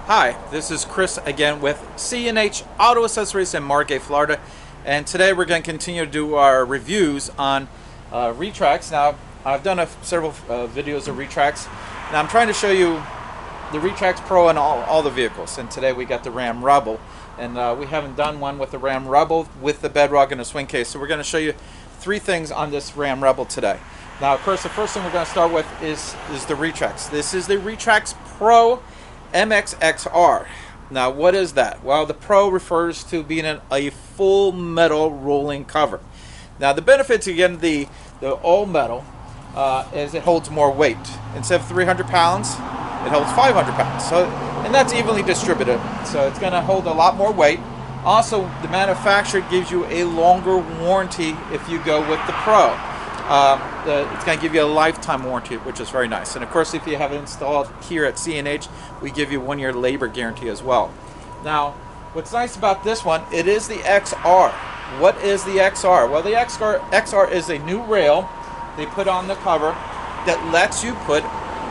Hi, this is Chris again with C&H Auto Accessories in Margate, Florida, and today we're going to continue to do our reviews on Retrax. Now, I've done several videos of Retrax. Now I'm trying to show you the RetraxPro and all the vehicles, and today we got the Ram Rebel, and we haven't done one with the Ram Rebel with the Bedrug and the Swingcase, so we're going to show you three things on this Ram Rebel today. Now, of course, the first thing we're going to start with is the Retrax. This is the RetraxPro XR. Now, what is that? Well, the Pro refers to being a full metal rolling cover. Now, the benefits, again, the all metal is it holds more weight. Instead of 300 pounds, it holds 500 pounds. So, and that's evenly distributed. So it's going to hold a lot more weight. Also, the manufacturer gives you a longer warranty if you go with the Pro. It's going to give you a lifetime warranty, which is very nice. And of course, if you have it installed here at C&H, we give you 1 year labor guarantee as well. Now, what's nice about this one, it is the XR. What is the XR? Well, the XR is a new rail they put on the cover that lets you put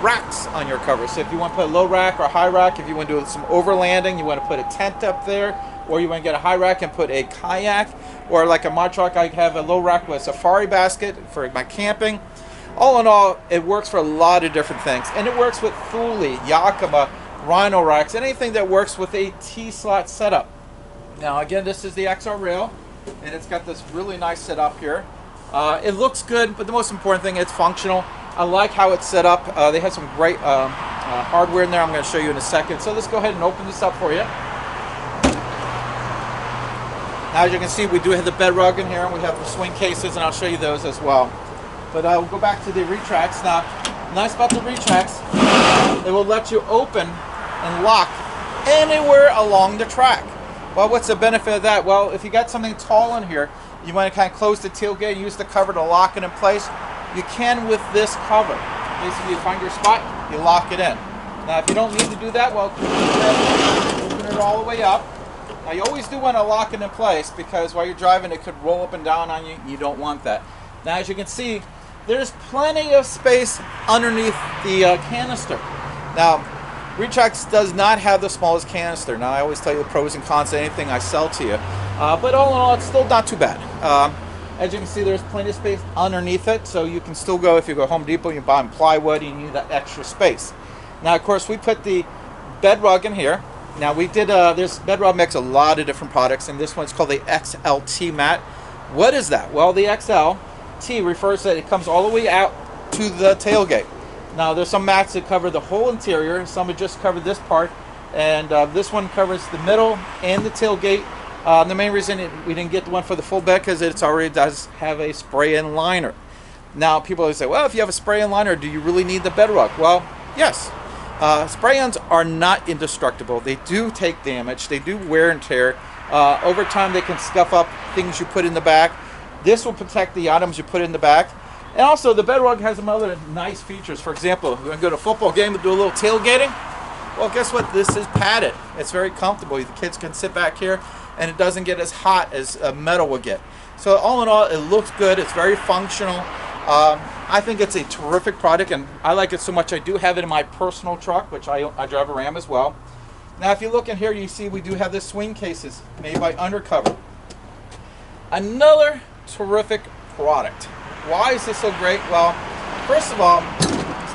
racks on your cover. So if you want to put a low rack or a high rack, if you want to do some overlanding, you want to put a tent up there, or you want to get a high rack and put a kayak, or like in my truck, I have a low rack with a safari basket for my camping. All in all, it works for a lot of different things. And it works with Thule, Yakima, Rhino racks, anything that works with a T-slot setup. Now again, this is the XR rail, and it's got this really nice setup here. It looks good, but the most important thing, it's functional. I like how it's set up. They have some great hardware in there I'm going to show you in a second. So let's go ahead and open this up for you. Now, as you can see, we do have the Bedrug in here, and we have the swing cases, and I'll show you those as well. But we'll go back to the Retrax. Now, nice about the Retrax, it will let you open and lock anywhere along the track. Well, what's the benefit of that? Well, if you got something tall in here, you want to kind of close the tailgate, use the cover to lock it in place, you can with this cover. Basically, you find your spot, you lock it in. Now, if you don't need to do that, well, open it all the way up. Now, you always do want to lock it in place because while you're driving, it could roll up and down on you. You don't want that. Now, as you can see, there's plenty of space underneath the canister. Now, Retrax does not have the smallest canister. Now, I always tell you the pros and cons of anything I sell to you. But all in all, it's still not too bad. As you can see, there's plenty of space underneath it, so you can still go, if you go Home Depot, you buy plywood, you need that extra space. Now, of course, we put the Bedrug in here. Now, we did, this Bedrug makes a lot of different products, and this one's called the XLT mat. What is that? Well, the XLT refers that it comes all the way out to the tailgate. Now, there's some mats that cover the whole interior, some that just cover this part, and this one covers the middle and the tailgate. The main reason we didn't get the one for the full bed because it already does have a spray-in liner. Now, people always say, well, if you have a spray-in liner, do you really need the Bedrug? Well, yes. Spray-ons are not indestructible. They do take damage. They do wear and tear. Over time, they can scuff up things you put in the back. This will protect the items you put in the back. And also, the Bedrug has some other nice features. For example, we're going to go to a football game and do a little tailgating. Well, guess what? This is padded. It's very comfortable. The kids can sit back here, and it doesn't get as hot as metal will get. So all in all, it looks good. It's very functional. I think it's a terrific product, and I like it so much I do have it in my personal truck, which I drive a Ram as well. Now, if you look in here, you see we do have the swing cases made by Undercover. Another terrific product. Why is this so great? Well, first of all,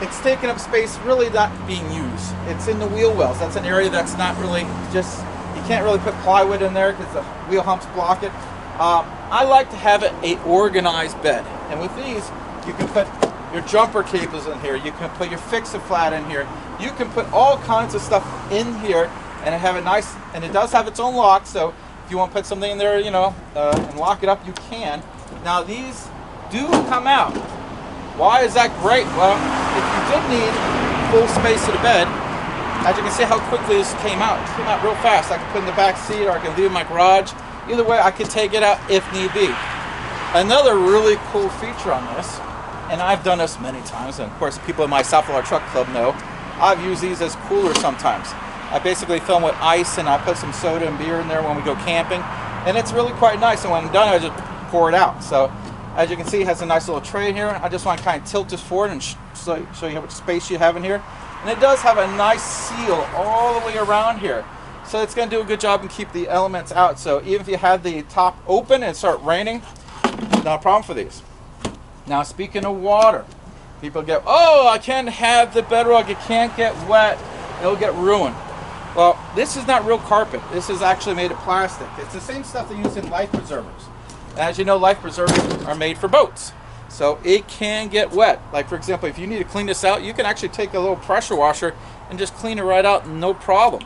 it's taking up space really not being used. It's in the wheel wells. That's an area that's not really just, you can't really put plywood in there because the wheel humps block it. I like to have it an organized bed, and with these you can put your jumper cables in here, you can put your fix-a-flat in here, you can put all kinds of stuff in here and have a nice, and it does have its own lock, so if you want to put something in there, you know, and lock it up, you can. Now, these do come out. Why is that great? Well, if you did need full space of the bed, as you can see how quickly this came out. It came out real fast. I can put it in the back seat, or I can leave it in my garage. Either way, I can take it out if need be. Another really cool feature on this, and I've done this many times, and of course people in my South Florida Truck Club know, I've used these as coolers sometimes. I basically fill them with ice, and I put some soda and beer in there when we go camping, and it's really quite nice, and when I'm done, I just pour it out. So, as you can see, it has a nice little tray in here. I just want to kind of tilt this forward and show you how much space you have in here. And it does have a nice seal all the way around here. So it's going to do a good job and keep the elements out. So even if you have the top open and start raining, not a problem for these. Now speaking of water, people get, oh, I can't have the bedrug, it can't get wet, it'll get ruined. Well, this is not real carpet. This is actually made of plastic. It's the same stuff they use in life preservers. As you know, life preservers are made for boats. So it can get wet. Like for example, if you need to clean this out, you can actually take a little pressure washer and just clean it right out, no problem.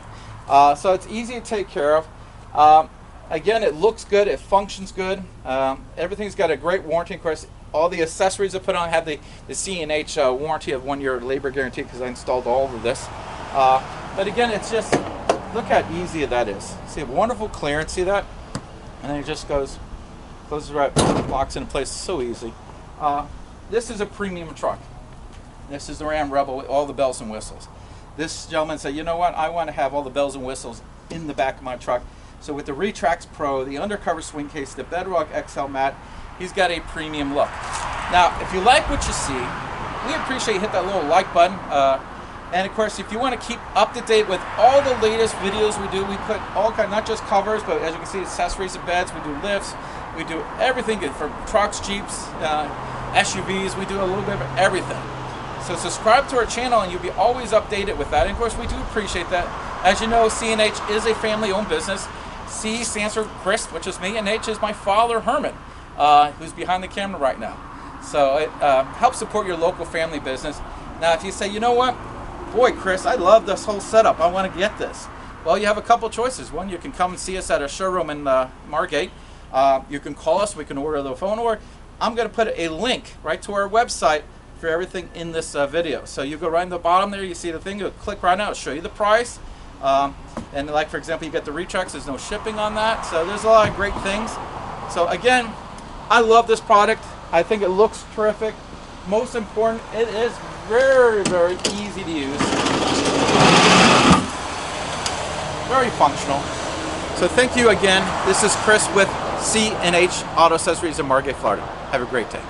So it's easy to take care of. Again, it looks good, it functions good. Everything's got a great warranty. Of course, all the accessories I put on have the C&H warranty of 1-year labor guarantee because I installed all of this. But again, it's just, look how easy that is. See, wonderful clearance, see that? And then it just goes, closes right, locks into place so easy. This is a premium truck. This is the Ram Rebel with all the bells and whistles. This gentleman said, you know what, I want to have all the bells and whistles in the back of my truck. So with the RetraxPro, the undercover swing case, the Bedrug XL mat, he's got a premium look. Now, if you like what you see, we appreciate you hit that little like button. And of course, if you want to keep up to date with all the latest videos we do, we put all kinds, not just covers, but as you can see, accessories and beds, we do lifts, we do everything from trucks, Jeeps, SUVs, we do a little bit of everything. So subscribe to our channel and you'll be always updated with that. And of course, we do appreciate that. As you know, C&H is a family-owned business. C stands for Chris, which is me, and H is my father, Herman, who's behind the camera right now. So it helps support your local family business. Now, if you say, you know what, boy, Chris, I love this whole setup, I want to get this. Well, you have a couple choices. One, you can come and see us at our showroom in Margate. You can call us, we can order the phone, or I'm going to put a link right to our website for everything in this video. So you go right in the bottom there, you see the thing, you click right now, it'll show you the price. And like for example, you get the Retrax, there's no shipping on that. So there's a lot of great things. So again, I love this product. I think it looks terrific. Most important, it is very, very easy to use. Very functional. So thank you again. This is Chris with C&H Auto Accessories in Margate, Florida. Have a great day.